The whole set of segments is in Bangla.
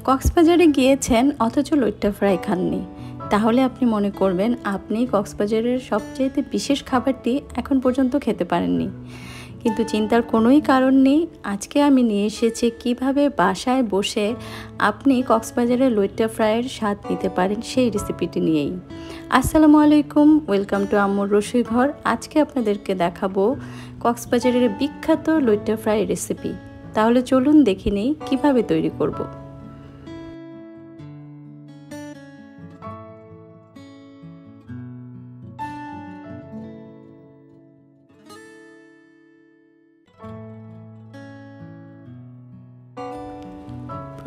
কক্সবাজারে গিয়েছেন অথচ লইট্টা ফ্রাই খাননি, তাহলে আপনি মনে করবেন আপনি কক্সবাজারের সবচেয়ে বিশেষ খাবারটি এখন পর্যন্ত খেতে পারেননি। কিন্তু চিন্তার কোনোই কারণ নেই। আজকে আমি নিয়ে এসেছি কিভাবে বাসায় বসে আপনি কক্সবাজারের লইট্টা ফ্রাইয়ের স্বাদ নিতে পারেন সেই রেসিপিটি নিয়েই। আসসালামু আলাইকুম, ওয়েলকাম টু আম্মুর রসুই ঘর। আজকে আপনাদেরকে দেখাবো কক্সবাজারের বিখ্যাত লইট্টা ফ্রাই রেসিপি। তাহলে চলুন দেখে নেই কীভাবে তৈরি করব।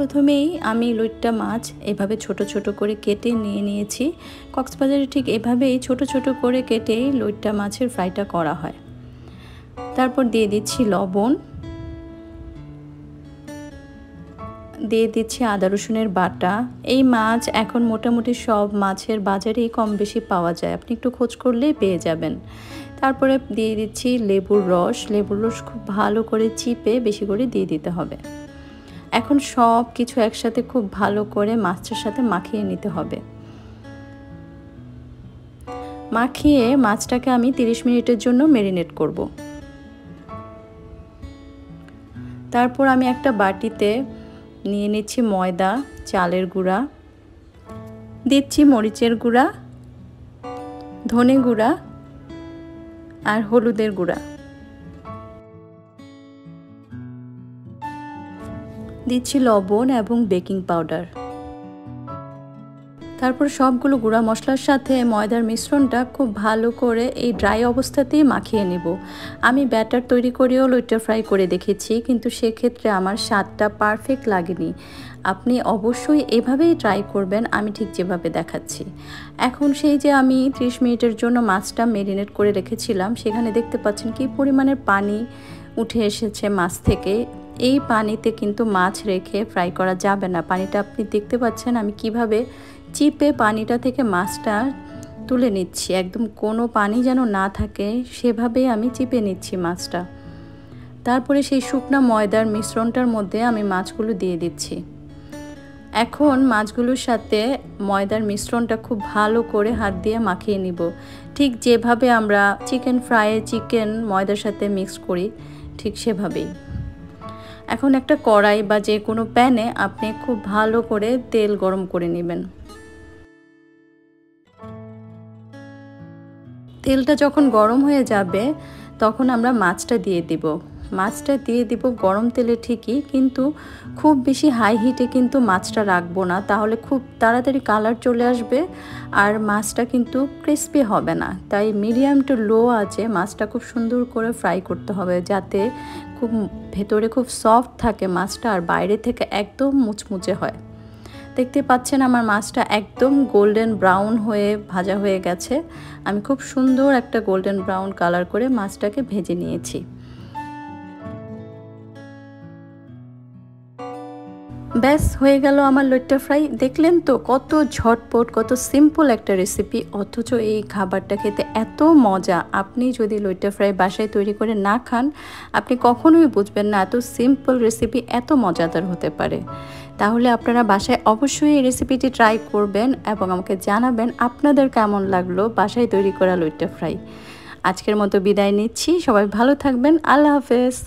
প্রথমেই আমি লইট্টা মাছ এভাবে ছোট ছোট করে কেটে নিয়েছি। কক্সবাজারে ঠিক এভাবেই ছোট ছোট করে কেটে লইট্টা মাছের ফ্রাইটা করা হয়। তারপর দিয়ে দিচ্ছি লবণ, দিয়ে দিচ্ছি আদা রসুনের বাটা। এই মাছ এখন মোটামুটি সব মাছের বাজারেই কম বেশি পাওয়া যায়, আপনি একটু খোঁজ করলেই পেয়ে যাবেন। তারপরে দিয়ে দিচ্ছি লেবুর রস। লেবুর রস খুব ভালো করে চিপে বেশি করে দিয়ে দিতে হবে। এখন সব কিছু একসাথে খুব ভালো করে মাছটার সাথে মাখিয়ে নিতে হবে। মাখিয়ে মাছটাকে আমি 30 মিনিটের জন্য ম্যারিনেট করব। তারপর আমি একটা বাটিতে নিয়ে নিচ্ছি ময়দা, চালের গুঁড়া, দিচ্ছি মরিচের গুঁড়া, ধনে গুঁড়া আর হলুদের গুঁড়া, দিচ্ছি লবণ এবং বেকিং পাউডার। তারপর সবগুলো গুঁড়া মশলার সাথে ময়দার মিশ্রণটা খুব ভালো করে এই ড্রাই অবস্থাতেই মাখিয়ে নেব। আমি ব্যাটার তৈরি করেও লইট্টা ফ্রাই করে দেখেছি, কিন্তু সেক্ষেত্রে আমার স্বাদটা পারফেক্ট লাগেনি। আপনি অবশ্যই এভাবেই ট্রাই করবেন, আমি ঠিক যেভাবে দেখাচ্ছি। এখন সেই যে আমি 30 মিনিটের জন্য মাছটা ম্যারিনেট করে রেখেছিলাম, সেখানে দেখতে পাচ্ছেন কি পরিমাণের পানি উঠে এসেছে মাছ থেকে। এই পানিতে কিন্তু মাছ রেখে ফ্রাই করা যাবে না। পানিটা আপনি দেখতে পাচ্ছেন আমি কিভাবে চিপে পানিটা থেকে মাছটা তুলে নিচ্ছি। একদম কোনো পানি যেন না থাকে সেভাবেই আমি চিপে নিচ্ছি মাছটা। তারপরে সেই শুকনা ময়দার মিশ্রণটার মধ্যে আমি মাছগুলো দিয়ে দিচ্ছি। এখন মাছগুলোর সাথে ময়দার মিশ্রণটা খুব ভালো করে হাত দিয়ে মাখিয়ে নিব, ঠিক যেভাবে আমরা চিকেন ফ্রাইয়ে চিকেন ময়দার সাথে মিক্স করি ঠিক সেভাবেই। এখন একটা কড়াই বা যে কোনো প্যানে আপনি খুব ভালো করে তেল গরম করে নেবেন। তেলটা যখন গরম হয়ে যাবে তখন আমরা মাছটা দিয়ে দিব। মাছটা দিয়ে দিব গরম তেলে ঠিকই, কিন্তু খুব বেশি হাই হিটে কিন্তু মাছটা রাখবো না, তাহলে খুব তাড়াতাড়ি কালার চলে আসবে আর মাছটা কিন্তু ক্রিস্পি হবে না। তাই মিডিয়াম টু লো আঁচে মাছটা খুব সুন্দর করে ফ্রাই করতে হবে, যাতে খুব ভেতরে খুব সফট থাকে মাছটা আর বাইরে থেকে একদম মুচমুচে হয়। দেখতে পাচ্ছেন আমার মাছটা একদম গোল্ডেন ব্রাউন হয়ে ভাজা হয়ে গেছে। আমি খুব সুন্দর একটা গোল্ডেন ব্রাউন কালার করে মাছটাকে ভেজে নিয়েছি। ব্যাস হয়ে গেল আমার লইট্টা ফ্রাই। দেখলেন তো কত ঝটপট, কত সিম্পল একটা রেসিপি, অথচ এই খাবারটা খেতে এত মজা। আপনি যদি লইট্টা ফ্রাই বাসায় তৈরি করে না খান, আপনি কখনোই বুঝবেন না এত সিম্পল রেসিপি এত মজাদার হতে পারে। তাহলে আপনারা বাসায় অবশ্যই এই রেসিপিটি ট্রাই করবেন এবং আমাকে জানাবেন আপনাদের কেমন লাগলো বাসায় তৈরি করা লইট্টা ফ্রাই। আজকের মতো বিদায় নিচ্ছি, সবাই ভালো থাকবেন, আল্লাহ হাফেজ।